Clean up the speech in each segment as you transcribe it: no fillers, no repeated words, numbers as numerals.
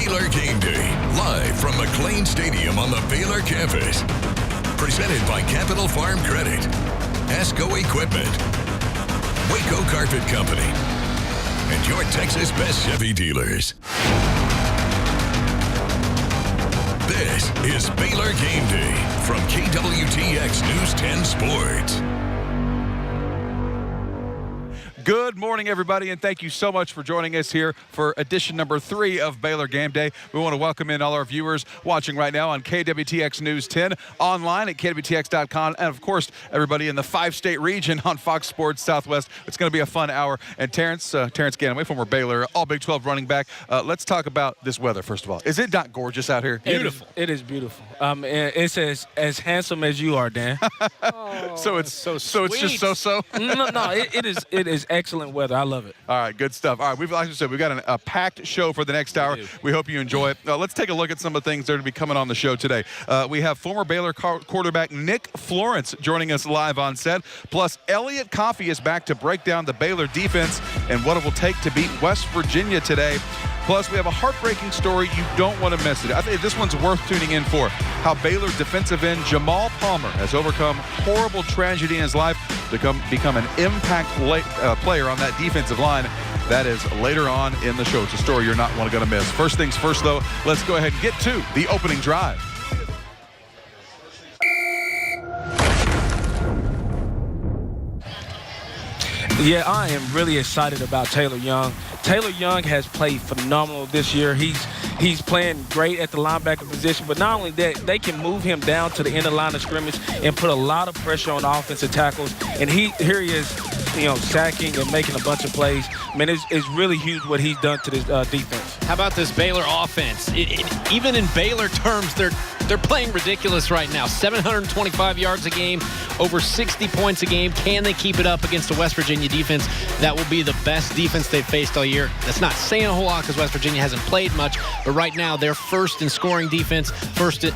Baylor Game Day, live from McLean Stadium on the Baylor campus. Presented by Capital Farm Credit, Esco Equipment, Waco Carpet Company, and your Texas best Chevy dealers. This is Baylor Game Day from KWTX News 10 Sports. Good morning, everybody, and thank you so much for joining us here for edition number 3 of Baylor Game Day. We want to welcome in all our viewers watching right now on KWTX News 10, online at KWTX.com, and, of course, everybody in the 5-state region on Fox Sports Southwest. It's going to be a fun hour. And Terrence Ganaway, former Baylor, all Big 12 running back. Let's talk about this weather, first of all. Is it not gorgeous out here? Beautiful. It is beautiful. It's as handsome as you are, Dan. So it's just so-so? No, it is excellent weather. I love it. All right, good stuff. All right, like I said, we've got a packed show for the next hour. We hope you enjoy it. Let's take a look at some of the things that are going to be coming on the show today. We have former Baylor quarterback Nick Florence joining us live on set. Plus, Elliot Coffey is back to break down the Baylor defense and what it will take to beat West Virginia today. Plus, we have a heartbreaking story. You don't want to miss it. I think this one's worth tuning in for. How Baylor defensive end Jamal Palmer has overcome horrible tragedy in his life to become an impact player on that defensive line. That is later on in the show. It's a story you're not going to miss. First things first, though, let's go ahead and get to the opening drive. Yeah, I am really excited about Taylor Young. Taylor Young has played phenomenal this year. He's playing great at the linebacker position, but not only that, they can move him down to the end of the line of scrimmage and put a lot of pressure on the offensive tackles. And here he is, sacking and making a bunch of plays. Man, it's really huge what he's done to this defense. How about this Baylor offense? Even in Baylor terms, they're playing ridiculous right now. 725 yards a game, over 60 points a game. Can they keep it up against a West Virginia defense that will be the best defense they've faced all year? That's not saying a whole lot because West Virginia hasn't played much, but right now they're first in scoring defense,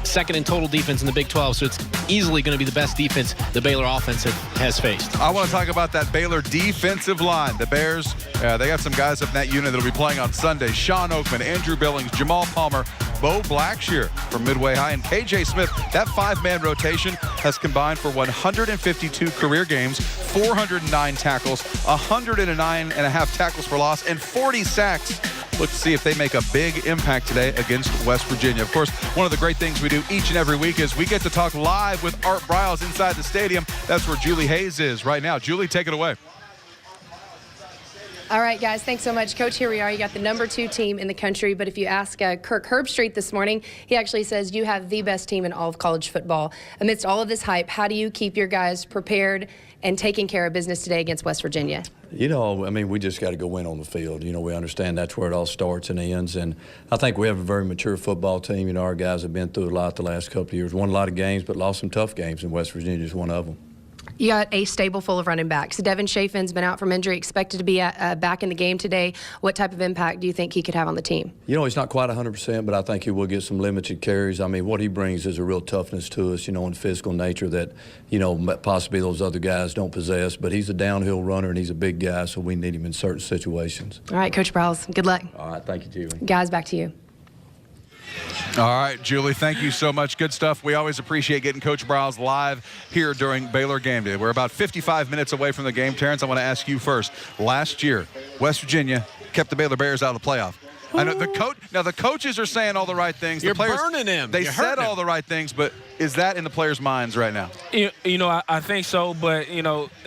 second in total defense in the Big 12, so it's easily going to be the best defense the Baylor offense has faced. I want to talk about that Baylor defensive line. The Bears, they got some guys up in that unit that will be playing on Sunday. Sean Oakman, Andrew Billings, Jamal Palmer, Bo Blackshear from Midway High, and KJ Smith. That 5-man rotation has combined for 152 career games, 409 tackles, 109.5 tackles for loss, and 40 sacks. Look to see if they make a big impact today against West Virginia. Of course, one of the great things we do each and every week is we get to talk live with Art Briles inside the stadium. That's where Julie Hayes is right now. Julie, take it away. All right, guys, thanks so much. Coach, here we are. You got the number 2 team in the country, but if you ask Kirk Herbstreit this morning, he actually says you have the best team in all of college football. Amidst all of this hype, how do you keep your guys prepared and taking care of business today against West Virginia? We just got to go win on the field. We understand that's where it all starts and ends, and I think we have a very mature football team. Our guys have been through a lot the last couple of years, won a lot of games, but lost some tough games, and West Virginia is one of them. You got a stable full of running backs. Devin Chafin's been out from injury, expected to be back in the game today. What type of impact do you think he could have on the team? He's not quite 100%, but I think he will get some limited carries. What he brings is a real toughness to us, and physical nature that, possibly those other guys don't possess. But he's a downhill runner, and he's a big guy, so we need him in certain situations. All right, Coach Briles, good luck. All right, thank you, Julie. Guys, back to you. All right, Julie, thank you so much. Good stuff. We always appreciate getting Coach Briles live here during Baylor Game Day. We're about 55 minutes away from the game. Terrence, I want to ask you first. Last year, West Virginia kept the Baylor Bears out of the playoff. I know the coaches are saying all the right things. You're the players, burning him. They said all the right things, but is that in the players' minds right now? I think so, but,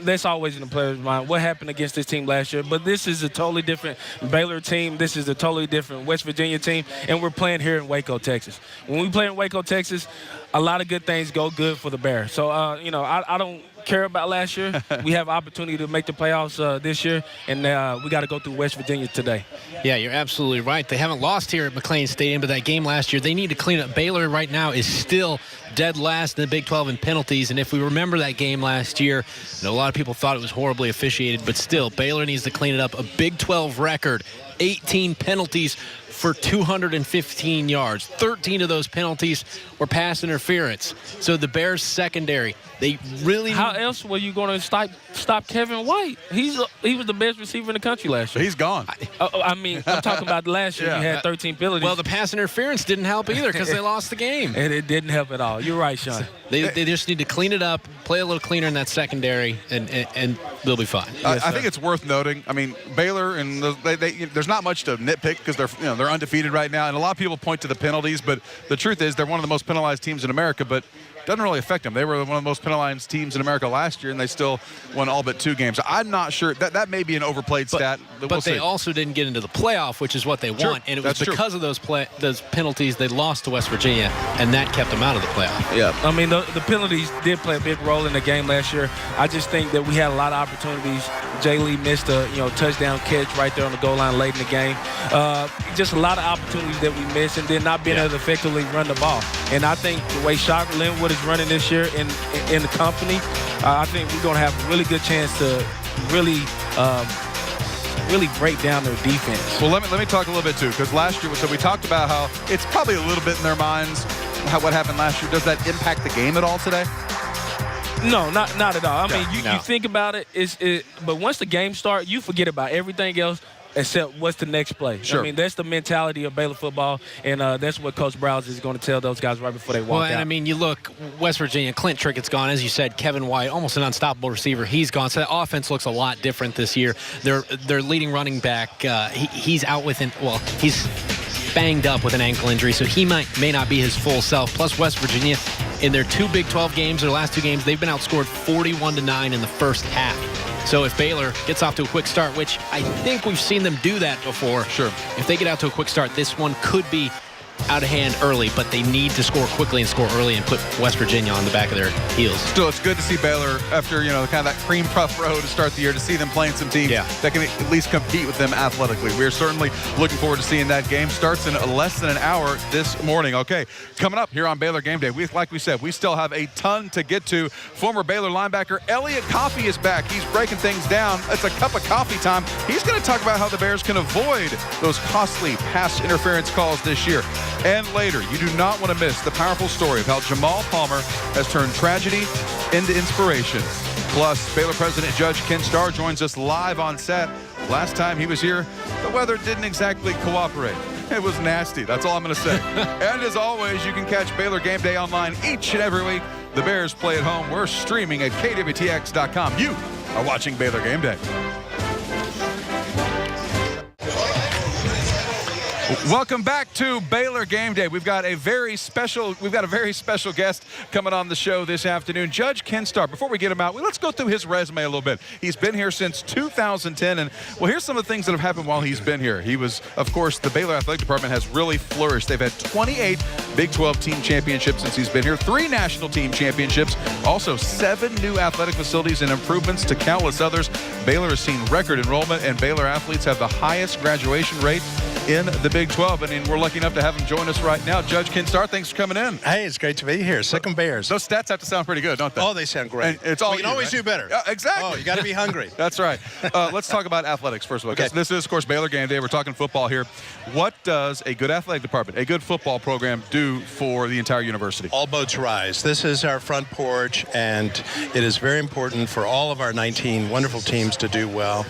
that's always in the players' mind. What happened against this team last year? But this is a totally different Baylor team. This is a totally different West Virginia team, and we're playing here in Waco, Texas. When we play in Waco, Texas, a lot of good things go good for the Bears. So, I don't care about last year. We have opportunity to make the playoffs this year, and we got to go through West Virginia today. Yeah, you're absolutely right. They haven't lost here at McLean Stadium, but that game last year, they need to clean up. Baylor right now is still dead last in the Big 12 in penalties, and if we remember that game last year, a lot of people thought it was horribly officiated, but still, Baylor needs to clean it up. A Big 12 record, 18 penalties for 215 yards. 13 of those penalties were pass interference. So the Bears secondary, they really... How else were you going to stop Kevin White? He was the best receiver in the country last year. He's gone. I mean, I'm talking about last year. Yeah. You had 13 penalties. Well, the pass interference didn't help either because they lost the game. And it didn't help at all. You're right, Sean. They just need to clean it up, play a little cleaner in that secondary, and they'll be fine. I think it's worth noting. I mean, Baylor and there's not much to nitpick because they're undefeated right now, and a lot of people point to the penalties, but the truth is they're one of the most penalized teams in America. But doesn't really affect them. They were one of the most penalized teams in America last year, and they still won all but 2 games. I'm not sure. That may be an overplayed stat. But they also didn't get into the playoff, which is what they want. And it was because of those penalties they lost to West Virginia, and that kept them out of the playoff. Yeah. I mean, the penalties did play a big role in the game last year. I just think that we had a lot of opportunities. Jay Lee missed a touchdown catch right there on the goal line late in the game. Just a lot of opportunities that we missed, and then not being able to effectively run the ball. And I think the way Shock Linwood is running this year in the company, I think we're going to have a really good chance to really break down their defense. Well, let me talk a little bit too, because last year, so we talked about how it's probably a little bit in their minds what happened last year. Does that impact the game at all today? No, not at all. I mean, you think about it, but once the game starts, you forget about everything else except what's the next play. Sure. I mean, that's the mentality of Baylor football, and that's what Coach Browse is going to tell those guys right before they walk out. And I mean, you look, West Virginia, Clint Trickett's gone. As you said, Kevin White, almost an unstoppable receiver. He's gone. So the offense looks a lot different this year. Their leading running back, he's out with he's banged up with an ankle injury, so he may not be his full self. Plus, West Virginia, in their 2 Big 12 games, their last 2 games, they've been outscored 41-9 in the first half. So if Baylor gets off to a quick start, which I think we've seen them do that before. Sure. If they get out to a quick start, this one could be out of hand early, but they need to score quickly and score early and put West Virginia on the back of their heels. Still, it's good to see Baylor after, kind of that cream puff road to start the year, to see them playing some teams that can at least compete with them athletically. We're certainly looking forward to seeing that game. Starts in less than an hour this morning. Okay, coming up here on Baylor Game Day, like we said, we still have a ton to get to. Former Baylor linebacker Elliot Coffey is back. He's breaking things down. It's a cup of coffee time. He's going to talk about how the Bears can avoid those costly pass interference calls this year. And later, you do not want to miss the powerful story of how Jamal Palmer has turned tragedy into inspiration. Plus, Baylor President Judge Ken Starr joins us live on set. Last time he was here, the weather didn't exactly cooperate. It was nasty. That's all I'm going to say. And as always, you can catch Baylor Game Day online each and every week. The Bears play at home. We're streaming at KWTX.com. You are watching Baylor Game Day. Welcome back to Baylor Game Day. We've got a very special guest coming on the show this afternoon, Judge Ken Starr. Before we get him out, let's go through his resume a little bit. He's been here since 2010, and here's some of the things that have happened while he's been here. He was, of course, the Baylor Athletic Department has really flourished. They've had 28 Big 12 team championships since he's been here, 3 national team championships, also 7 new athletic facilities and improvements to countless others. Baylor has seen record enrollment, and Baylor athletes have the highest graduation rate in the Big 12, and we're lucky enough to have him join us right now. Judge Ken Starr, thanks for coming in. Hey, it's great to be here. Sick 'em Bears. Those stats have to sound pretty good, don't they? Oh, they sound great. And it's all we can always do better. Exactly. Oh, you got to be hungry. That's right. Let's talk about athletics first of all. Okay. This is, of course, Baylor Game Day. We're talking football here. What does a good athletic department, a good football program, do for the entire university? All boats rise. This is our front porch, and it is very important for all of our 19 wonderful teams to do well.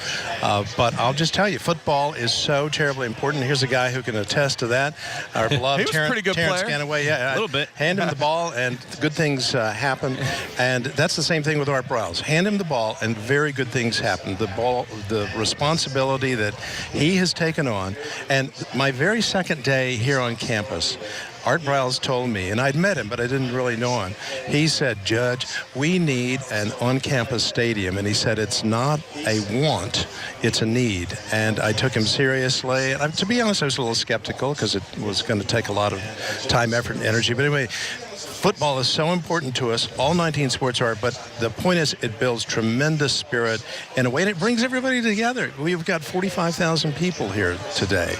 But I'll just tell you, football is so terribly important. Here's a guy who can attest to that. Our beloved He was a pretty good Terrence player. Ganaway. Yeah, a little bit. Hand him the ball, and good things happen. And that's the same thing with Art Browse. Hand him the ball, and very good things happen. The responsibility that he has taken on. And my very second day here on campus, Art Browse told me, and I'd met him, but I didn't really know him. He said, Judge, we need an on-campus stadium. And he said, it's not a want, it's a need. And I took him seriously. And to be honest, I was a little skeptical because it was going to take a lot of time, effort, and energy. But anyway, football is so important to us. All 19 sports are, but the point is it builds tremendous spirit in a way, and it brings everybody together. We've got 45,000 people here today.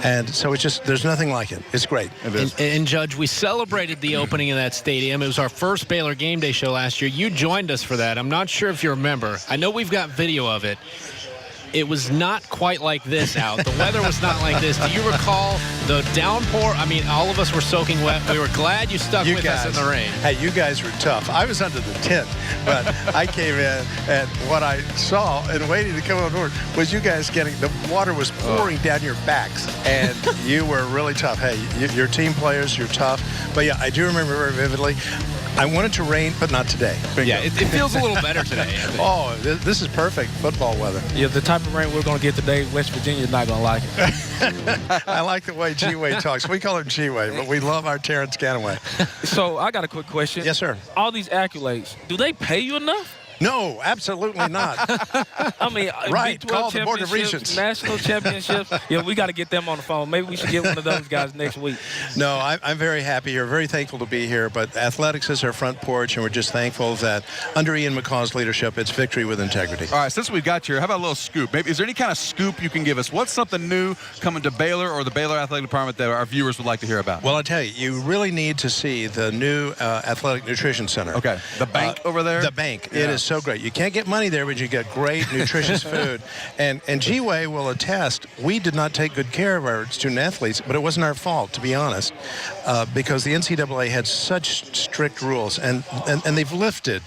And so it's just, there's nothing like it. It's great. It is. And Judge, we celebrated the opening of that stadium. It was our first Baylor Game Day show last year. You joined us for that. I'm not sure if you remember. I know we've got video of it. it was not quite like this out. The weather was not like this. Do you recall the downpour? I mean, all of us were soaking wet. We were glad you stuck with us in the rain. Hey, you guys were tough. I was under the tent, but I came in, and what I saw and waiting to come on board was you guys the water was pouring down your backs, and you were really tough. Hey, you're team players, you're tough. But yeah, I do remember very vividly. I wanted to rain, but not today. Yeah, it feels a little better today. Oh, this is perfect football weather. Yeah, the type of rain we're going to get today, West Virginia's not going to like it. I like the way G-Way talks. We call him G-Way, but we love our Terrence Ganaway. So I got a quick question. Yes, sir. All these accolades, do they pay you enough? No, absolutely not. I mean, right, Big 12 call the Board of championships, Regents. National championships. Yeah, we got to get them on the phone. Maybe we should get one of those guys next week. No, I'm very happy here, very thankful to be here. But athletics is our front porch, and we're just thankful that under Ian McCaw's leadership, it's victory with integrity. All right, since we've got you here, how about a little scoop? Maybe is there any kind of scoop you can give us? What's something new coming to Baylor or the Baylor Athletic Department that our viewers would like to hear about? Well, I tell you, you really need to see the new Athletic Nutrition Center. Okay, the bank over there? The bank. Yeah. It is so great. You can't get money there, but you get great, nutritious food. And G-Way will attest, we did not take good care of our student athletes, but it wasn't our fault, to be honest, because the NCAA had such strict rules, and they've lifted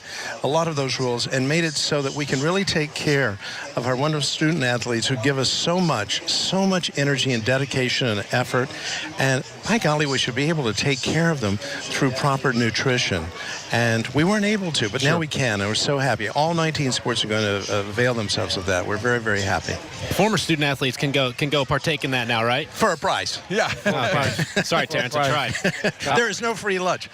a lot of those rules and made it so that we can really take care of our wonderful student athletes who give us so much energy and dedication and effort. And by golly, we should be able to take care of them through proper nutrition. And we weren't able to, but now we can, and we're so happy. All 19 sports are going to avail themselves of that. We're very, very happy. Former student athletes can go partake in that now, right? For a price. Yeah. Sorry, Terrence, I tried. There is no free lunch.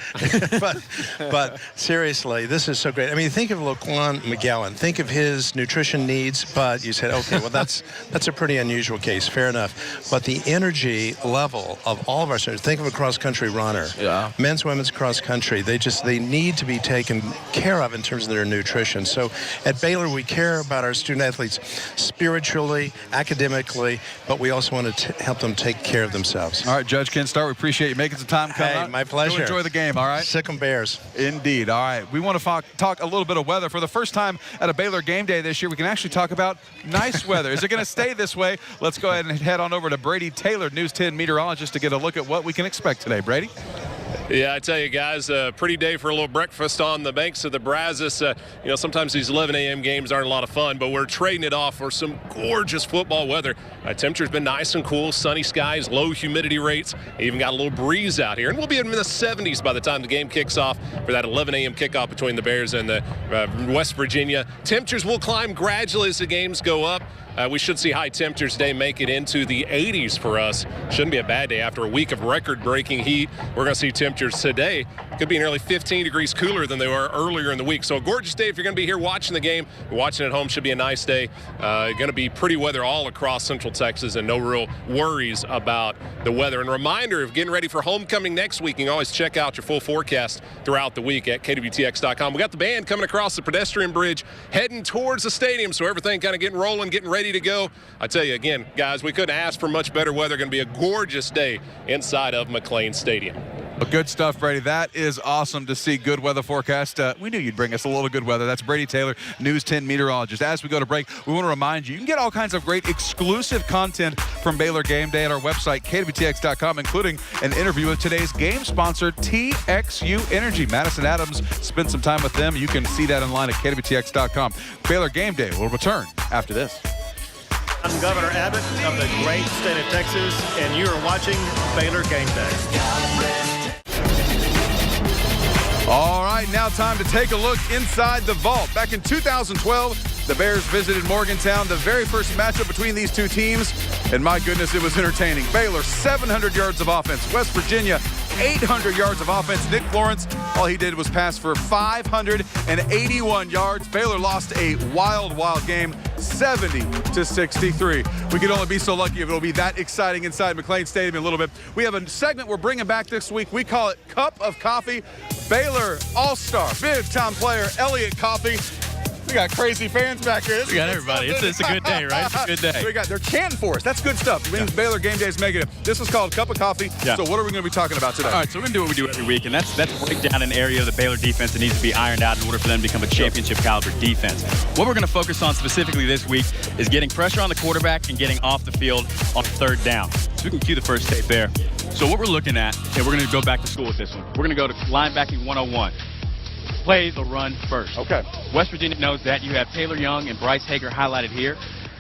but seriously, this is so great. I mean, think of Laquan McGowan. Think of his nutrition needs, but you said, okay, well, that's a pretty unusual case. Fair enough. But the energy level of all of our students, think of a cross-country runner. Yeah. Men's, women's cross-country. They need to be taken care of in terms of their nutrition. So at Baylor, we care about our student athletes spiritually, academically, but we also want to help them take care of themselves. All right, Judge Ken Starr, we appreciate you making some time coming out. Hey, my pleasure. Go enjoy the game, all right? Sick 'em Bears. Indeed. All right. We want to talk a little bit of weather. For the first time at a Baylor game day this year, we can actually talk about nice weather. Is it going to stay this way? Let's go ahead and head on over to Brady Taylor, News 10 meteorologist, to get a look at what we can expect today. Brady? Yeah, I tell you guys, a pretty day for a little breakfast on the banks of the Brazos. Sometimes these 11 a.m. games aren't a lot of fun, but we're trading it off for some gorgeous football weather. Temperature's been nice and cool, sunny skies, low humidity rates, even got a little breeze out here. And we'll be in the 70s by the time the game kicks off for that 11 a.m. kickoff between the Bears and the West Virginia. Temperatures will climb gradually as the games go up. We should see high temperatures today make it into the 80s for us. Shouldn't be a bad day after a week of record-breaking heat. We're going to see temperatures today could be nearly 15 degrees cooler than they were earlier in the week. So a gorgeous day if you're going to be here watching the game. Watching at home should be a nice day. Going to be pretty weather all across Central Texas and no real worries about the weather. And a reminder of getting ready for homecoming next week. You can always check out your full forecast throughout the week at kwtx.com. We got the band coming across the pedestrian bridge heading towards the stadium. So everything kind of getting rolling, getting ready to go. I tell you again, guys, we couldn't ask for much better weather. Going to be a gorgeous day inside of McLean Stadium. Well, good stuff, Brady. That is awesome to see. Good weather forecast. We knew you'd bring us a little good weather. That's Brady Taylor, News 10 meteorologist. As we go to break, we want to remind you can get all kinds of great exclusive content from Baylor Game Day at our website, kwtx.com, including an interview with today's game sponsor, TXU Energy. Madison Adams spent some time with them. You can see that online at kwtx.com. Baylor Game Day will return after this. I'm Governor Abbott of the great state of Texas, and you are watching Baylor Game Day. All right, now time to take a look inside the vault. Back in 2012, the Bears visited Morgantown, the very first matchup between these two teams, and my goodness, it was entertaining. Baylor, 700 yards of offense. West Virginia, 800 yards of offense. Nick Florence, all he did was pass for 581 yards. Baylor lost a wild game, 70-63. We could only be so lucky if it'll be that exciting inside McLean Stadium in a little bit. We have a segment we're bringing back this week. We call it Cup of Coffee. Baylor All-Star, big-time player Elliot Coffey We got crazy fans back here. We got everybody. It's a good day, right? It's a good day. They're chanting for us. That's good stuff. It means Baylor Game Day is making it. This is called Cup of Coffee. Yeah. So what are we going to be talking about today? All right, so we're going to do what we do every week, and that's break down an area of the Baylor defense that needs to be ironed out in order for them to become a championship caliber defense. What we're going to focus on specifically this week is getting pressure on the quarterback and getting off the field on third down. So we can cue the first tape there. So what we're looking at, and we're going to go back to school with this one. We're going to go to linebacking 101. Play the run first. Okay. West Virginia knows that. You have Taylor Young and Bryce Hager highlighted here.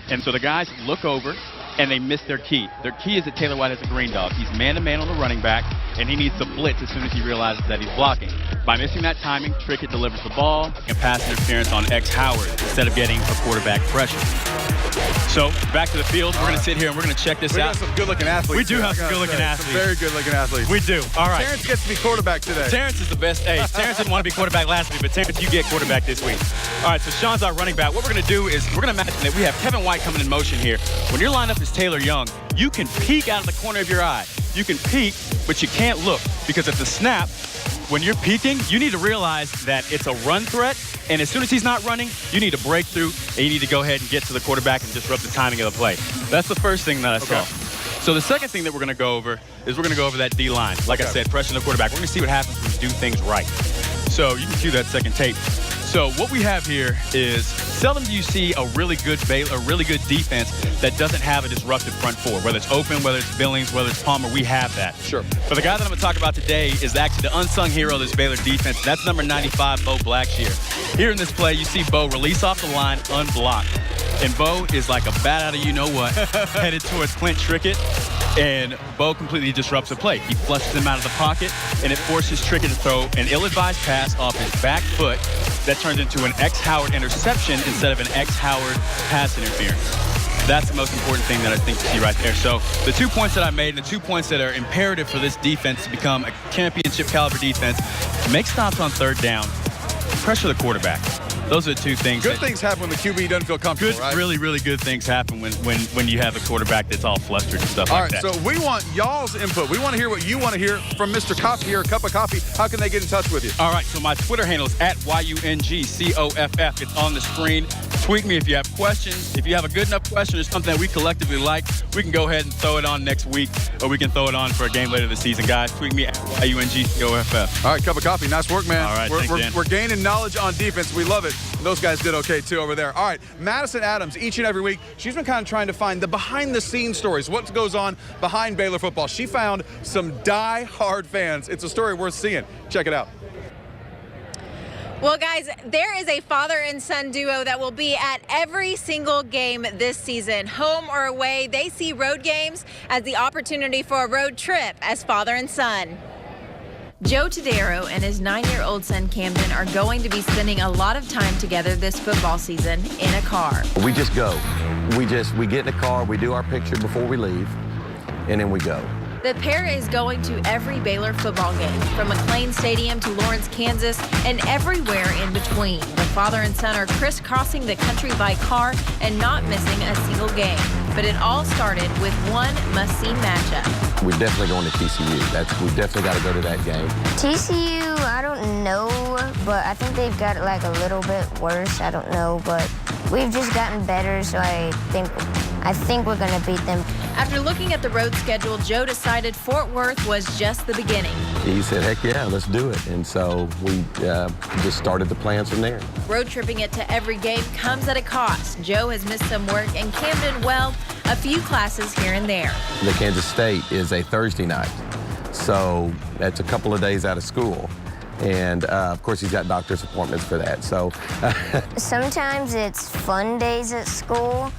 And so the guys look over, and they miss their key. Their key is that Taylor White has a green dog. He's man-to-man on the running back, and he needs to blitz as soon as he realizes that he's blocking. By missing that timing, Trickett delivers the ball and pass interference on X Howard instead of getting a quarterback pressure. So back to the field. We're going to sit here and we're going to check this out. We got some good-looking athletes. We do have some good-looking athletes. Some very good-looking athletes. We do. All right. Terrence gets to be quarterback today. Terrence is the best. Hey, Terrence didn't want to be quarterback last week, but Terrence, you get quarterback this week. All right, so Sean's our running back. What we're going to do is we're going to imagine that we have Kevin White coming in motion here. When your lineup is Taylor Young, you can peek out of the corner of your eye. You can peek, but you can't look, because at the snap, when you're peeking, you need to realize that it's a run threat, and as soon as he's not running, you need to break through, and you need to go ahead and get to the quarterback and disrupt the timing of the play. That's the first thing that I saw. So the second thing that we're going to go over is we're going to go over that D-line. Like I said, pressure the quarterback. We're going to see what happens when you do things right. So you can cue that second tape. So what we have here is seldom do you see a really good defense that doesn't have a disruptive front four. Whether it's Open, whether it's Billings, whether it's Palmer, we have that. Sure. But the guy that I'm going to talk about today is actually the unsung hero of this Baylor defense. That's number 95, Bo Blackshear. Here in this play, you see Bo release off the line unblocked. And Bo is like a bat out of you-know-what, headed towards Clint Trickett. And Bo completely disrupts the play. He flushes him out of the pocket, and it forces Trickett to throw an ill-advised pass off his back foot that turns into an X Howard interception instead of an X Howard pass interference. That's the most important thing that I think to see right there. So the 2 points that I made and the 2 points that are imperative for this defense to become a championship caliber defense: make stops on third down, pressure the quarterback. Those are the two things. Good things happen when the QB doesn't feel comfortable, right? Really, really good things happen when you have a quarterback that's all flustered and stuff like that. All right, so we want y'all's input. We want to hear what you want to hear from Mr. Coffee here, Cup of Coffee. How can they get in touch with you? All right, so my Twitter handle is @YUNGCOFF. It's on the screen. Tweet me if you have questions. If you have a good enough question or something that we collectively like, we can go ahead and throw it on next week, or we can throw it on for a game later this season. Guys, tweet me @YUNGCOFF. All right, Cup of Coffee. Nice work, man. All right, thanks, Dan. We're gaining knowledge on defense. We love it. Those guys did okay, too, over there. All right, Madison Adams, each and every week, she's been kind of trying to find the behind-the-scenes stories, what goes on behind Baylor football. She found some die-hard fans. It's a story worth seeing. Check it out. Well, guys, there is a father and son duo that will be at every single game this season. Home or away, they see road games as the opportunity for a road trip as father and son. Joe Tadero and his 9-year-old son Camden are going to be spending a lot of time together this football season in a car. We just go. We get in the car, we do our picture before we leave, and then we go. The pair is going to every Baylor football game, from McLean Stadium to Lawrence, Kansas, and everywhere in between. The father and son are crisscrossing the country by car and not missing a single game. But it all started with one must-see matchup. We're definitely going to TCU. We definitely got to go to that game. TCU, I don't know, but I think they've got it like a little bit worse. I don't know, but we've just gotten better, so I think we're going to beat them. After looking at the road schedule, Joe decided Fort Worth was just the beginning. He said, heck yeah, let's do it. And so we just started the plans from there. Road tripping it to every game comes at a cost. Joe has missed some work, and Camden, well, a few classes here and there. The Kansas State is a Thursday night, so that's a couple of days out of school. And, of course, he's got doctor's appointments for that. So sometimes it's fun days at school,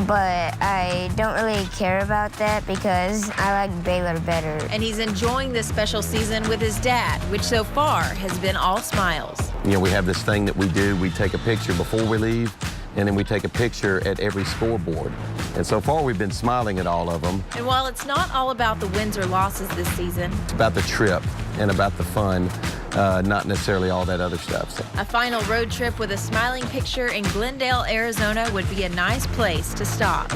but I don't really care about that because I like Baylor better. And he's enjoying this special season with his dad, which so far has been all smiles. You know, we have this thing that we do. We take a picture before we leave, and then we take a picture at every scoreboard. And so far, we've been smiling at all of them. And while it's not all about the wins or losses this season, it's about the trip and about the fun, not necessarily all that other stuff. So. A final road trip with a smiling picture in Glendale, Arizona would be a nice place to stop.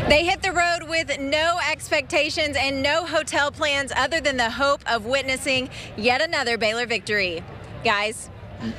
They hit the road with no expectations and no hotel plans other than the hope of witnessing yet another Baylor victory. Guys,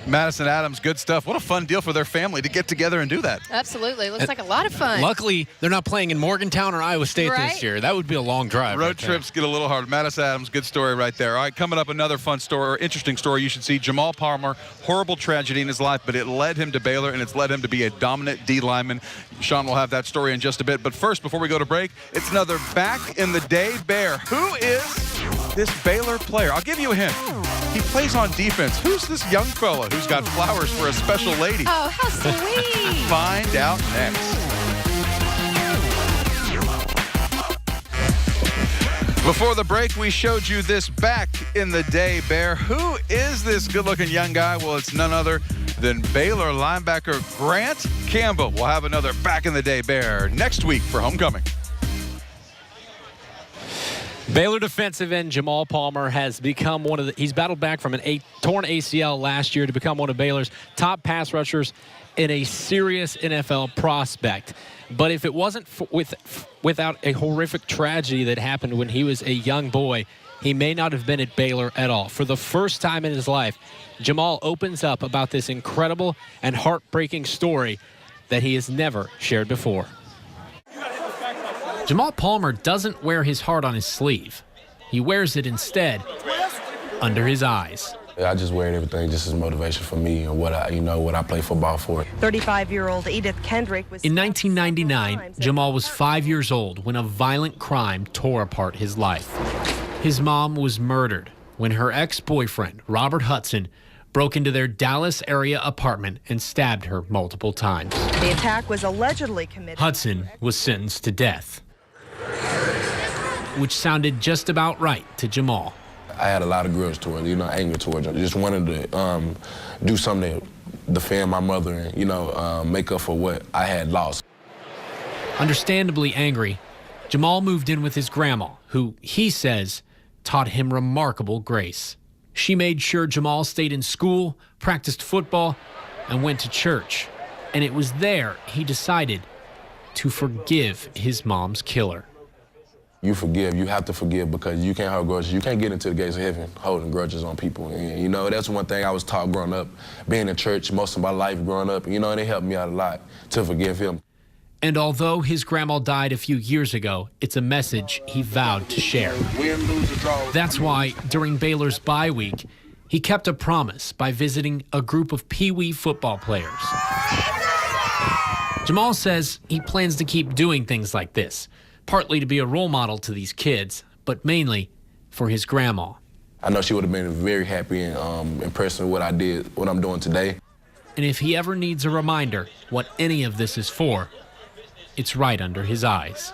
Madison Adams, good stuff. What a fun deal for their family to get together and do that. Absolutely. Looks like a lot of fun. Luckily, they're not playing in Morgantown or Iowa State this year. That would be a long drive. Road trips get a little hard. Madison Adams, good story right there. All right, coming up, another fun story, interesting story you should see. Jamal Palmer, horrible tragedy in his life, but it led him to Baylor, and it's led him to be a dominant D lineman. Sean will have that story in just a bit. But first, before we go to break, it's another Back in the Day Bear. Who is this Baylor player? I'll give you a hint. He plays on defense. Who's this young fella who's got flowers for a special lady? Oh, how sweet. Find out next. Before the break, we showed you this Back in the Day Bear. Who is this good-looking young guy? Well, it's none other than Baylor linebacker Grant Campbell. We'll have another Back in the Day Bear next week for homecoming. Baylor defensive end Jamal Palmer has become he's battled back from a torn ACL last year to become one of Baylor's top pass rushers and a serious NFL prospect. But if it wasn't without a horrific tragedy that happened when he was a young boy, he may not have been at Baylor at all. For the first time in his life, Jamal opens up about this incredible and heartbreaking story that he has never shared before. Jamal Palmer doesn't wear his heart on his sleeve. He wears it instead under his eyes. I just wear everything just as motivation for me and what I play football for. 35-year-old Edith Kendrick was... In 1999, Jamal was 5 years old when a violent crime tore apart his life. His mom was murdered when her ex-boyfriend, Robert Hudson, broke into their Dallas area apartment and stabbed her multiple times. The attack was allegedly committed... Hudson was sentenced to death, which sounded just about right to Jamal. I had a lot of grudge towards, anger towards her. I just wanted to do something to defend my mother and, make up for what I had lost. Understandably angry, Jamal moved in with his grandma, who, he says, taught him remarkable grace. She made sure Jamal stayed in school, practiced football, and went to church. And it was there he decided to forgive his mom's killer. You have to forgive because you can't hold grudges. You can't get into the gates of heaven holding grudges on people. And, that's one thing I was taught growing up, being in church most of my life growing up. And it helped me out a lot to forgive him. And although his grandma died a few years ago, it's a message he vowed to share. Win, lose, or draw. That's why, during Baylor's bye week, he kept a promise by visiting a group of Pee Wee football players. Jamal says he plans to keep doing things like this, partly to be a role model to these kids, but mainly for his grandma. I know she would have been very happy and impressed with what I'm doing today. And if he ever needs a reminder what any of this is for, it's right under his eyes.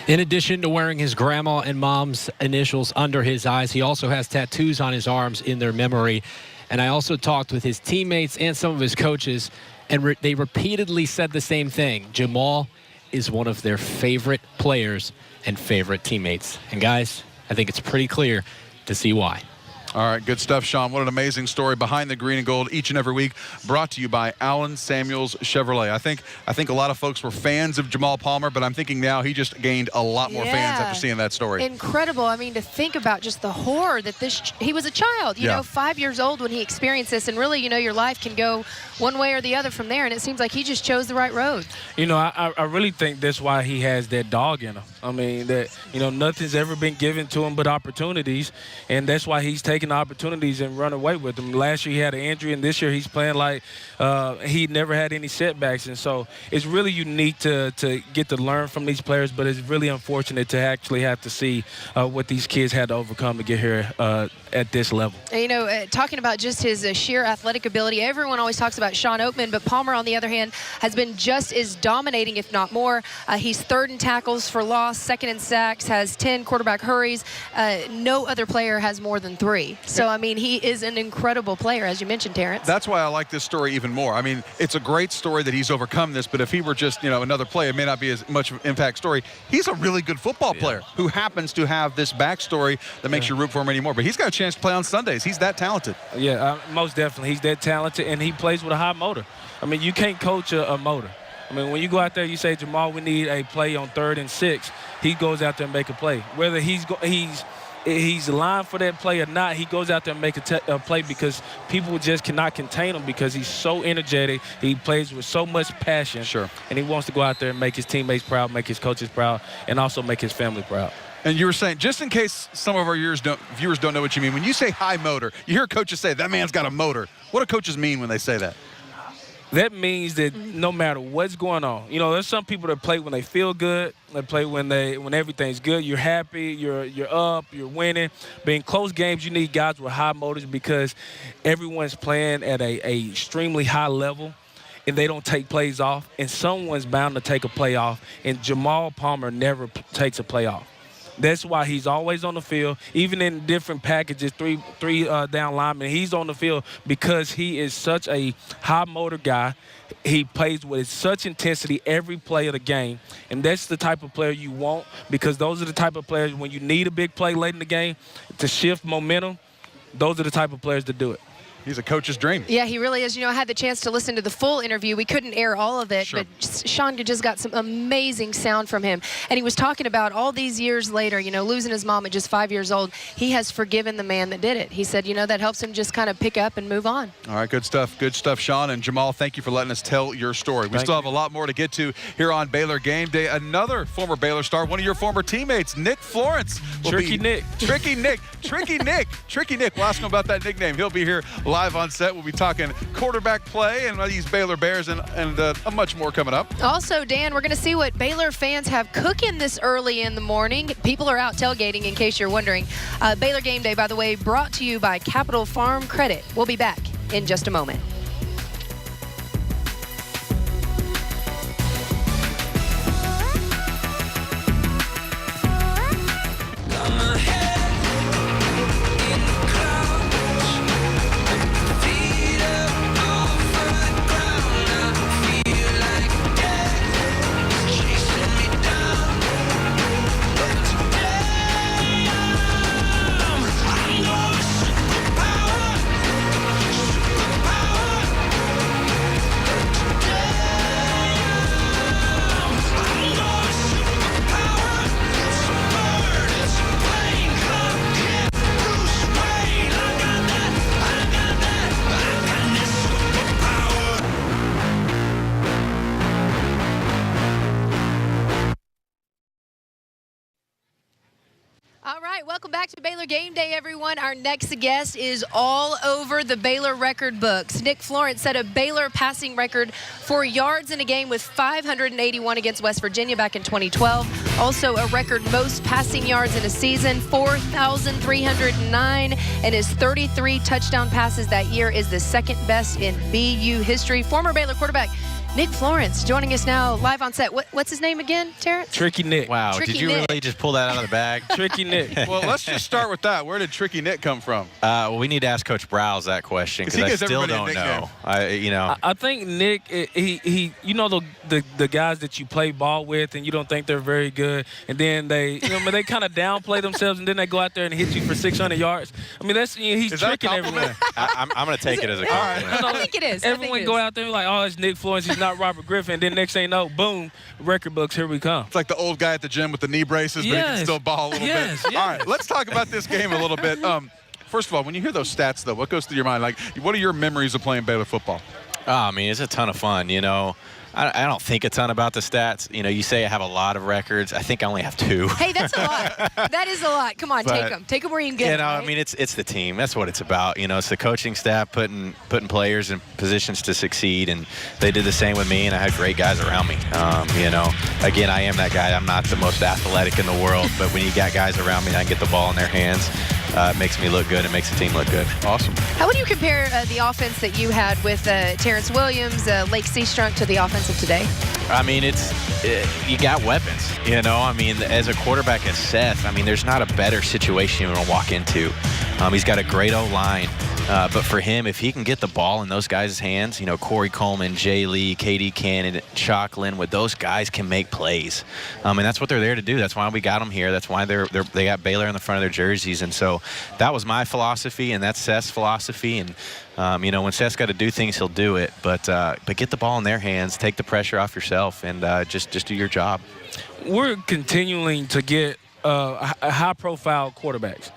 In addition to wearing his grandma and mom's initials under his eyes, he also has tattoos on his arms in their memory. And I also talked with his teammates and some of his coaches, and they repeatedly said the same thing. Jamal is one of their favorite players and favorite teammates. And guys, I think it's pretty clear to see why. All right, good stuff, Sean. What an amazing story behind the green and gold each and every week, brought to you by Allen Samuels Chevrolet. I think a lot of folks were fans of Jamal Palmer, but I'm thinking now he just gained a lot more fans after seeing that story. Incredible. I mean, to think about just the horror that he was a child, you know, 5 years old when he experienced this, and really, your life can go one way or the other from there, and it seems like he just chose the right road. I really think that's why he has that dog in him. I mean, that, nothing's ever been given to him but opportunities, and that's why he's taking opportunities and run away with them. Last year he had an injury, and this year he's playing like he never had any setbacks. And so it's really unique to get to learn from these players, but it's really unfortunate to actually have to see what these kids had to overcome to get here at this level. Talking about just his sheer athletic ability, everyone always talks about Sean Oatman, but Palmer, on the other hand, has been just as dominating, if not more. He's third in tackles for loss, second in sacks, has 10 quarterback hurries. No other player has more than 3. So, I mean, he is an incredible player, as you mentioned, Terrence. That's why I like this story even more. I mean, it's a great story that he's overcome this, but if he were just, another player, it may not be as much of an impact story. He's a really good football player who happens to have this backstory that makes you root for him anymore. But he's got a chance to play on Sundays. He's that talented. Yeah, most definitely. He's that talented, and he plays with a high motor. I mean, you can't coach a motor. I mean, when you go out there, you say, Jamal, we need a play on 3rd and 6. He goes out there and make a play. Whether he's he's lined for that play or not, he goes out there and make a play because people just cannot contain him because he's so energetic. He plays with so much passion. Sure. And he wants to go out there and make his teammates proud, make his coaches proud, and also make his family proud. And you were saying, just in case some of our viewers don't know what you mean, when you say high motor, you hear coaches say, that man's got a motor. What do coaches mean when they say that? That means that no matter what's going on, you know, there's some people that play when they feel good, they play when everything's good. You're happy, you're up, you're winning. But in close games, you need guys with high motors because everyone's playing at a extremely high level, and they don't take plays off. And someone's bound to take a play off, and Jamal Palmer never takes a play off. That's why he's always on the field, even in different packages, three down linemen. He's on the field because he is such a high-motor guy. He plays with such intensity every play of the game, and that's the type of player you want because those are the type of players when you need a big play late in the game to shift momentum, those are the type of players to do it. He's a coach's dream. Yeah, he really is. You know, I had the chance to listen to the full interview. We couldn't air all of it, sure. but Sean just got some amazing sound from him. And he was talking about all these years later, you know, losing his mom at just 5 years old, he has forgiven the man that did it. He said, you know, that helps him just kind of pick up and move on. All right, good stuff, Sean. And Jamal, thank you for letting us tell your story. We still have a lot more to get to here on Baylor Game Day. Another former Baylor star, one of your former teammates, Nick Florence. Tricky Nick. Tricky Nick. We'll ask him about that nickname. He'll be here live on set. We'll be talking quarterback play and these Baylor Bears and much more coming up. Also, Dan, we're going to see what Baylor fans have cooking this early in the morning. People are out tailgating, in case you're wondering. Baylor Game Day, by the way, brought to you by Capital Farm Credit. We'll be back in just a moment. All right, welcome back to Baylor Game Day, everyone. Our next guest is all over the Baylor record books. Nick Florence set a Baylor passing record for yards in a game with 581 against West Virginia back in 2012. Also a record most passing yards in a season, 4,309, and his 33 touchdown passes that year is the second best in BU history. Former Baylor quarterback Nick Florence joining us now live on set. What's his name again, Terrence? Tricky Nick. Wow, Tricky did you Nick. really just pull that out of the bag? Tricky Nick. Well, let's just start with that. Where did Tricky Nick come from? Well, we need to ask Coach Browse that question because I still don't know. I think Nick, he you know the guys that you play ball with and you don't think they're very good, and then they they kind of downplay themselves and then they go out there and hit you for 600 yards. I mean he's tricking everyone. I'm going to take it as a compliment. I think it is. Everyone go out there and be like, oh, it's Nick Florence. He's not Robert Griffin. Then next thing you know, boom, record books, here we come. It's like the old guy at the gym with the knee braces, but he can still ball a little bit. All right, let's talk about this game a little bit. First of all, when you hear those stats, though, what goes through your mind? Like, what are your memories of playing Baylor football? Oh, I mean, it's a ton of fun, I don't think a ton about the stats. You say I have a lot of records. I think I only have 2. Hey, that's a lot. That is a lot. Come on, take them. Take them where you can get them. Right? I mean, it's the team. That's what it's about. It's the coaching staff putting players in positions to succeed, and they did the same with me, and I had great guys around me. Again, I am that guy. I'm not the most athletic in the world, but when you got guys around me and I can get the ball in their hands, it makes me look good. It makes the team look good. Awesome. How would you compare the offense that you had with Terrence Williams, Lake Seastrunk to the offense of today? I mean, you got weapons, I mean, as a quarterback as Seth, I mean, there's not a better situation you want to walk into. He's got a great O-line. But for him, if he can get the ball in those guys' hands, Corey Coleman, Jay Lee, KD Cannon, Chalklin, with those guys can make plays. And that's what they're there to do. That's why we got them here. That's why they got Baylor in the front of their jerseys. And so that was my philosophy, and that's Seth's philosophy. And when Seth's got to do things, he'll do it. But get the ball in their hands, take the pressure off yourself, and just do your job. We're continuing to get high-profile quarterbacks,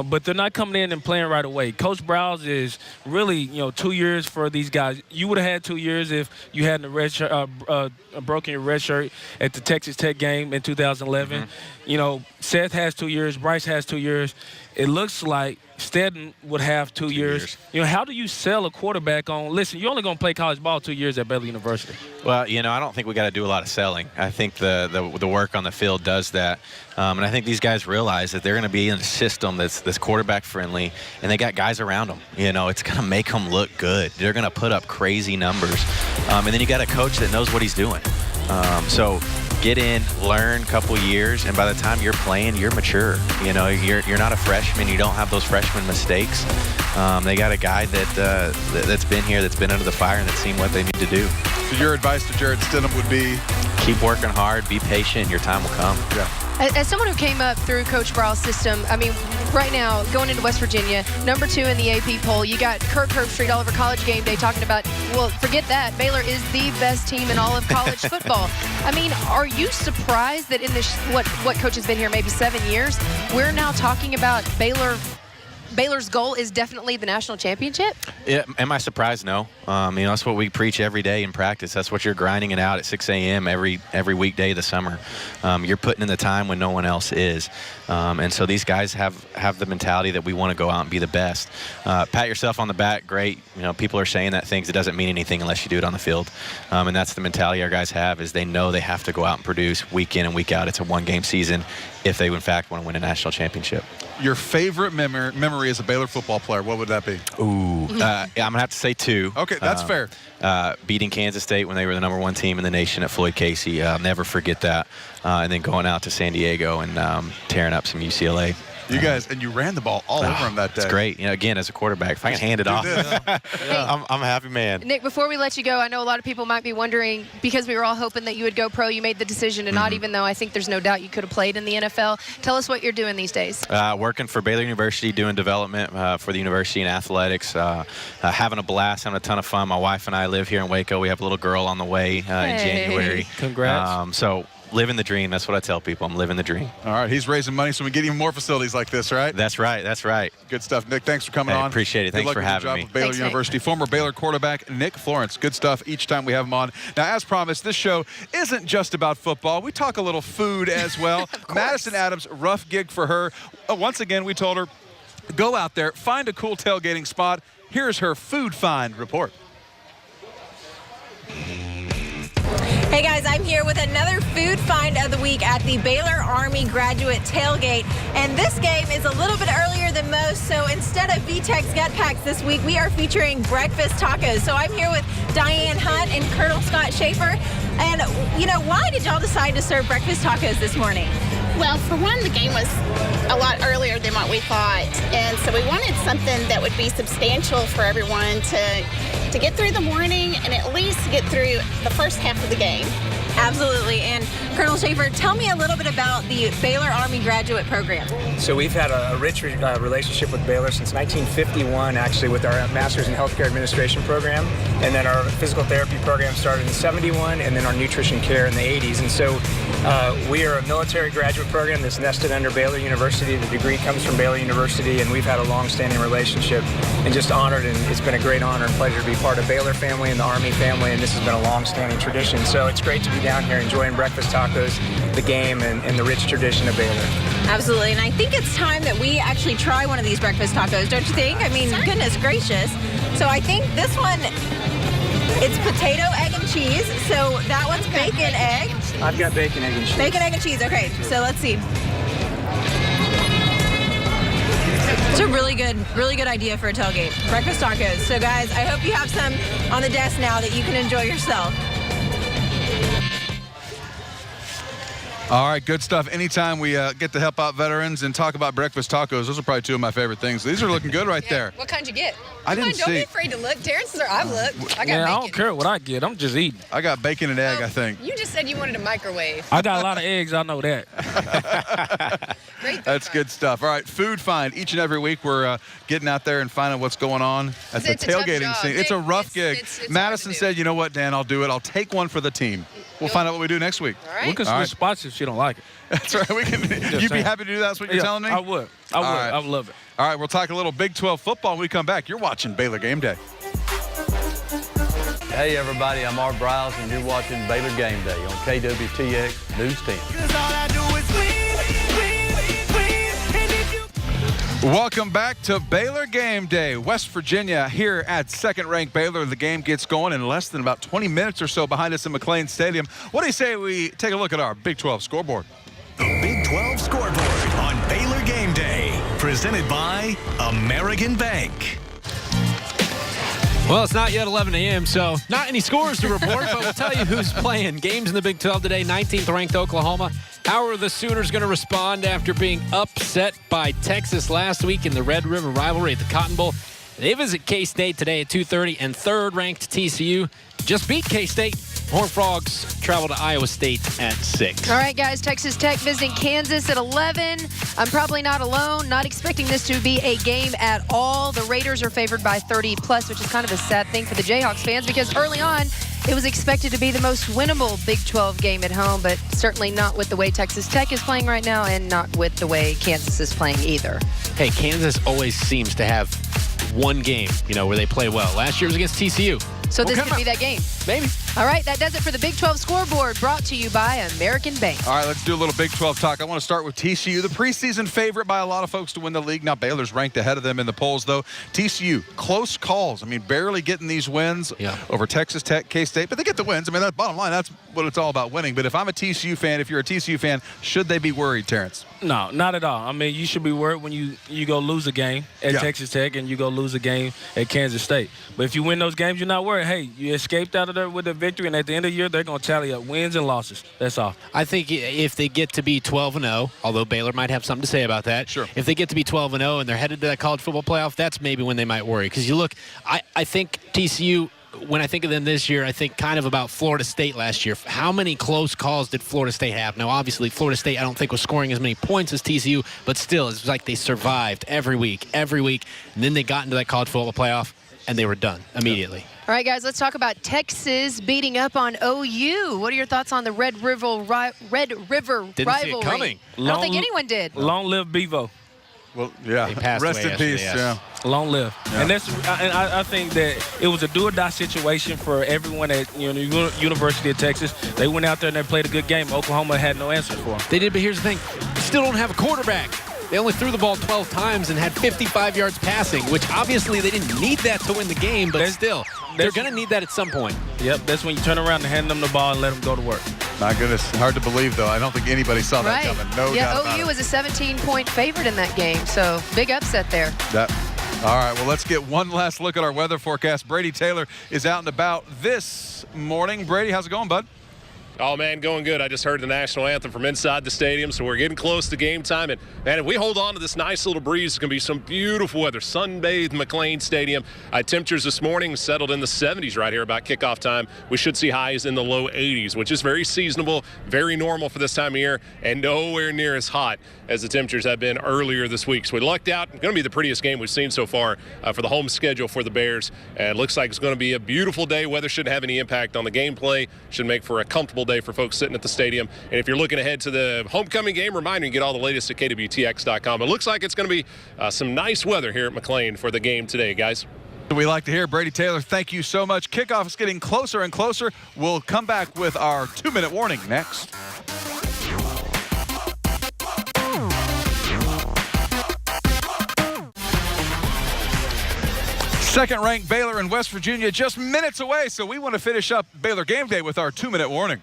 but they're not coming in and playing right away. Coach Browse is really, 2 years for these guys. You would have had 2 years if you hadn't broken your red shirt at the Texas Tech game in 2011. Mm-hmm. Seth has 2 years. Bryce has 2 years. It looks like Stedden would have 2 years. How do you sell a quarterback on, listen, you're only going to play college ball 2 years at Baylor University? Well, I don't think we got to do a lot of selling. I think the work on the field does that. And I think these guys realize that they're going to be in a system that's quarterback friendly, and they got guys around them. It's going to make them look good. They're going to put up crazy numbers. And then you got a coach that knows what he's doing. So get in, learn a couple years, and by the time you're playing, you're mature. You're not a freshman. You don't have those freshman mistakes. They got a guy that's been here, that's been under the fire, and that's seen what they need to do. So your advice to Jared Stidham would be? Keep working hard, be patient, and your time will come. Yeah. As someone who came up through Coach Brow's system, I mean, right now, going into West Virginia, #2 in the AP poll, you got Kirk Herbstreit all over College Game Day talking about, well, forget that, Baylor is the best team in all of college football. I mean, are you surprised that in this, what Coach has been here maybe 7 years, we're now talking about Baylor's goal is definitely the national championship? Yeah, am I surprised? No. That's what we preach every day in practice. That's what you're grinding it out at 6 a.m. every weekday of the summer. You're putting in the time when no one else is. And so these guys have the mentality that we want to go out and be the best. Pat yourself on the back, great. People are saying that things. It doesn't mean anything unless you do it on the field. And that's the mentality our guys have, is they know they have to go out and produce week in and week out. It's a one-game season if they, in fact, want to win a national championship. Your favorite memory as a Baylor football player, what would that be? Ooh, I'm going to have to say 2. Okay, that's fair. Beating Kansas State when they were the #1 team in the nation at Floyd Casey. I'll never forget that. And then going out to San Diego and tearing up some UCLA. You guys, and you ran the ball all over him that day. It's great. Again, as a quarterback, if I can hand it off, I'm a happy man. Nick, before we let you go, I know a lot of people might be wondering, because we were all hoping that you would go pro, you made the decision to not, even though I think there's no doubt you could have played in the NFL. Tell us what you're doing these days. Working for Baylor University, doing development for the university in athletics, having a blast, having a ton of fun. My wife and I live here in Waco. We have a little girl on the way in January. Congrats. So living the dream. That's what I tell people. I'm living the dream. All right. He's raising money so we get even more facilities like this, right? That's right. That's right. Good stuff, Nick. Thanks for coming on. Appreciate it. Thanks for having me. Baylor University. Former Baylor quarterback Nick Florence. Good stuff each time we have him on. Now, as promised, this show isn't just about football. We talk a little food as well. Madison Adams, rough gig for her. Once again, we told her, go out there, find a cool tailgating spot. Here's her food find report. Hey guys, I'm here with another food find of the week at the Baylor Army Graduate Tailgate. And this game is a little bit earlier than most, so instead of VTEX Gut Packs this week, we are featuring breakfast tacos. So I'm here with Diane Hunt and Colonel Scott Schaefer. And, why did y'all decide to serve breakfast tacos this morning? Well, for one, the game was a lot earlier than what we thought. And so we wanted something that would be substantial for everyone to get through the morning and at least get through the first half of the game. Absolutely. And Colonel Schaefer, tell me a little bit about the Baylor Army Graduate Program. So we've had a rich relationship with Baylor since 1951, actually, with our Master's in Healthcare Administration program. And then our physical therapy program started in 71, and then our nutrition care in the 80s. And so we are a military graduate program that's nested under Baylor University. The degree comes from Baylor University, and we've had a long-standing relationship and just honored, and it's been a great honor and pleasure to be part of Baylor family and the Army family, and this has been a long-standing tradition. So it's great to be down here enjoying breakfast tacos, the game, and the rich tradition of Baylor. Absolutely, and I think it's time that we actually try one of these breakfast tacos, don't you think? I mean, goodness gracious. So I think this one, it's potato, egg, and cheese. So that one's bacon, egg. I've got bacon, egg, and cheese. Bacon, egg, and cheese. Okay, so let's see. It's a really good idea for a tailgate. Breakfast tacos. So guys, I hope you have some on the desk now that you can enjoy yourself. All right, good stuff. Anytime we get to help out veterans and talk about breakfast tacos, those are probably two of my favorite things. These are looking good right there. What kind you get? I didn't see. Don't be afraid to look. Terrence said I've looked. I got bacon. I don't care what I get. I'm just eating. I got bacon and egg, I think. You just said you wanted a microwave. I got a lot of eggs. I know that. Great. That's good stuff. All right, food find. Each and every week we're getting out there and finding what's going on at the tailgating scene. It's a rough gig. Madison said, you know what, Dan, I'll do it. I'll take one for the team. We'll find out what we do next week. All right. We can switch spots if she don't like it. That's right. We can. You'd be happy to do that? That's what you're telling me? I would. I would love it. All right, we'll talk a little Big 12 football when we come back. You're watching Baylor Game Day. Hey, everybody, I'm Art Browse, and you're watching Baylor Game Day on KWTX News 10. Welcome back to Baylor Game Day. West Virginia here at second-ranked Baylor. The game gets going in less than about 20 minutes or so behind us in McLean Stadium. What do you say we take a look at our Big 12 scoreboard? The Big 12 scoreboard on Baylor Game Day, presented by American Bank. Well, it's not yet 11 a.m., so not any scores to report, but we'll tell you who's playing. Games in the Big 12 today, 19th ranked Oklahoma. How are the Sooners going to respond after being upset by Texas last week in the Red River rivalry at the Cotton Bowl? They visit K-State today at 2:30, and third-ranked TCU just beat K-State. Horned Frogs travel to Iowa State at 6. All right, guys, Texas Tech visiting Kansas at 11. I'm probably not alone, not expecting this to be a game at all. The Raiders are favored by 30+, which is kind of a sad thing for the Jayhawks fans because early on, it was expected to be the most winnable Big 12 game at home, but certainly not with the way Texas Tech is playing right now and not with the way Kansas is playing either. Hey, Kansas always seems to have one game, where they play well. Last year was against TCU. So this could be that game. Maybe. All right, that does it for the Big 12 scoreboard, brought to you by American Bank. All right, let's do a little Big 12 talk. I want to start with TCU, the preseason favorite by a lot of folks to win the league. Now, Baylor's ranked ahead of them in the polls, though. TCU, close calls. I mean, barely getting these wins over Texas Tech, K-State, but they get the wins. I mean, that's bottom line. That's what it's all about, winning. But if I'm a TCU fan, if you're a TCU fan, should they be worried, Terrence? No, not at all. I mean, you should be worried when you go lose a game at Texas Tech and you go lose a game at Kansas State. But if you win those games, you're not worried. Hey, you escaped out of there with a victory, and at the end of the year, they're going to tally up wins and losses. That's all. I think if they get to be 12-0, although Baylor might have something to say about that. Sure. If they get to be 12-0 and they're headed to that college football playoff, that's maybe when they might worry. Because you look, I think TCU, when I think of them this year, I think kind of about Florida State last year. How many close calls did Florida State have? Now, obviously, Florida State I don't think was scoring as many points as TCU, but still, it's like they survived every week, and then they got into that college football playoff, and they were done immediately. All right, guys, let's talk about Texas beating up on OU. What are your thoughts on the Red River rivalry? Didn't see it coming. I don't think anyone did. Long live Bevo. Well, yeah. Rest in peace. Yes. Long live. Yeah. And I think that it was a do-or-die situation for everyone at University of Texas. They went out there and they played a good game. Oklahoma had no answers for them. They did, but here's the thing. They still don't have a quarterback. They only threw the ball 12 times and had 55 yards passing, which obviously they didn't need that to win the game, but still, they're going to need that at some point. Yep, that's when you turn around and hand them the ball and let them go to work. My goodness, hard to believe, though. I don't think anybody saw that coming. No doubt about it. OU was a 17-point favorite in that game, so big upset there. All right, well, let's get one last look at our weather forecast. Brady Taylor is out and about this morning. Brady, how's it going, bud? Oh, man, going good. I just heard the national anthem from inside the stadium, so we're getting close to game time. And, man, if we hold on to this nice little breeze, it's going to be some beautiful weather. Sunbathed McLean Stadium. Temperatures this morning settled in the 70s right here about kickoff time. We should see highs in the low 80s, which is very seasonable, very normal for this time of year, and nowhere near as hot as the temperatures have been earlier this week. So we lucked out. It's going to be the prettiest game we've seen so far for the home schedule for the Bears. And it looks like it's going to be a beautiful day. Weather shouldn't have any impact on the gameplay. Should make for a comfortable day for folks sitting at the stadium. And if you're looking ahead to the homecoming game, reminder, you can get all the latest at KWTX.com. It looks like it's going to be some nice weather here at McLean for the game today, guys. We like to hear. Brady Taylor, thank you so much. Kickoff is getting closer and closer. We'll come back with our 2-minute warning next. Second-ranked Baylor in West Virginia just minutes away, so we want to finish up Baylor Game Day with our 2-minute warning.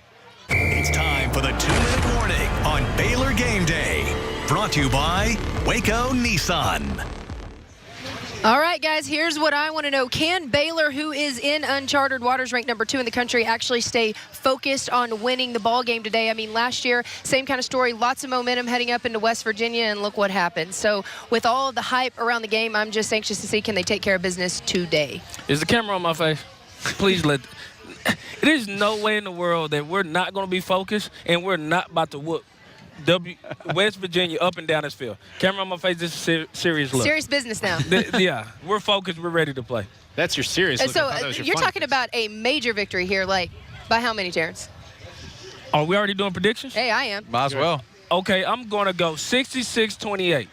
It's time for the 2-minute warning on Baylor Game Day. Brought to you by Waco Nissan. All right, guys, here's what I want to know. Can Baylor, who is in uncharted waters, ranked number 2 in the country, actually stay focused on winning the ball game today? I mean, last year, same kind of story, lots of momentum heading up into West Virginia, and look what happened. So with all of the hype around the game, I'm just anxious to see, can they take care of business today? Is the camera on my face? Please let... There's no way in the world that we're not going to be focused and we're not about to whoop West Virginia up and down this field. Camera on my face, this is a serious look. Serious business now. Yeah, we're focused, we're ready to play. That's your serious look. So you're talking about a major victory here, like by how many, Terrence? Are we already doing predictions? Hey, I am. Might as well. Okay, I'm going to go 66-28.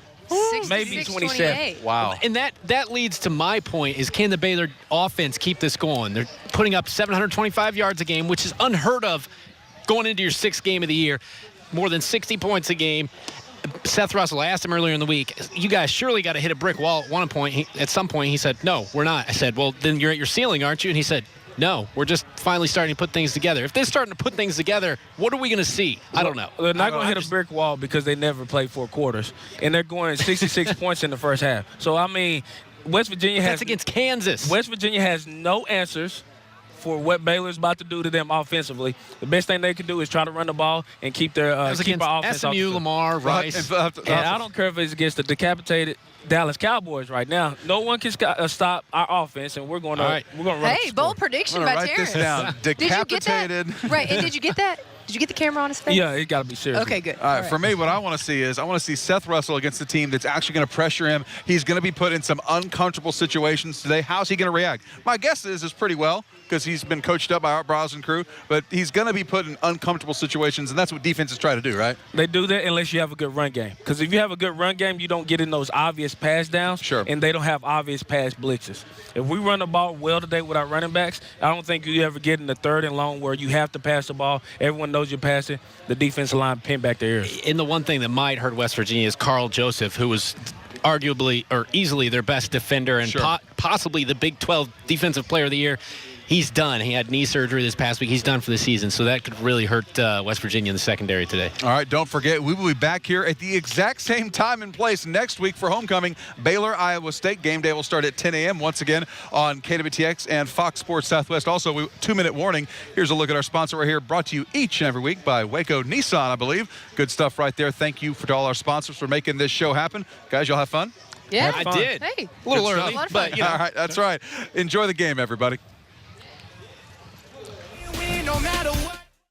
Maybe 27. Wow. And that leads to my point is, can the Baylor offense keep this going? They're putting up 725 yards a game, which is unheard of going into your 6th game of the year. More than 60 points a game. Seth Russell, I asked him earlier in the week, you guys surely got to hit a brick wall at some point. He said, no, we're not. I said, well, then you're at your ceiling, aren't you? And he said, no, we're just finally starting to put things together. If they're starting to put things together, what are we going to see? I don't know. They're not going to hit a brick wall because they never played 4 quarters. And they're going 66 points in the first half. So, I mean, West Virginia has... That's against Kansas. West Virginia has no answers for what Baylor's about to do to them offensively. The best thing they can do is try to run the ball and keep their keep our offense SMU, Lamar, Rice. And I don't care if it's against the decapitated Dallas Cowboys right now. No one can stop our offense, and we're going to run. Hey, bold prediction by write Terrence. this down. Decapitated. Did you get that? Right, and did you get that? Did you get the camera on his face? Yeah, it got to be serious. Okay, good. All right, for me, what I want to see is I want to see Seth Russell against a team that's actually going to pressure him. He's going to be put in some uncomfortable situations today. How's he going to react? My guess is pretty well, because he's been coached up by Art Browse and crew, but he's going to be put in uncomfortable situations, and that's what defenses try to do, right? They do that unless you have a good run game. Because if you have a good run game, you don't get in those obvious pass downs, and they don't have obvious pass blitzes. If we run the ball well today with our running backs, I don't think you ever get in the 3rd and long where you have to pass the ball. Everyone knows you're passing. The defensive line pin back their ears. And the one thing that might hurt West Virginia is Carl Joseph, who was arguably or easily their best defender and possibly the Big 12 Defensive Player of the Year. He's done. He had knee surgery this past week. He's done for the season, so that could really hurt West Virginia in the secondary today. All right, don't forget, we will be back here at the exact same time and place next week for homecoming. Baylor, Iowa State. Game day will start at 10 a.m. once again on KWTX and Fox Sports Southwest. Also, 2-minute warning. Here's a look at our sponsor right here, brought to you each and every week by Waco Nissan, I believe. Good stuff right there. Thank you to all our sponsors for making this show happen. Guys, y'all have fun? Yeah, I did. Hey, a little good early, stuff. but you know. All right, that's right. Enjoy the game, everybody.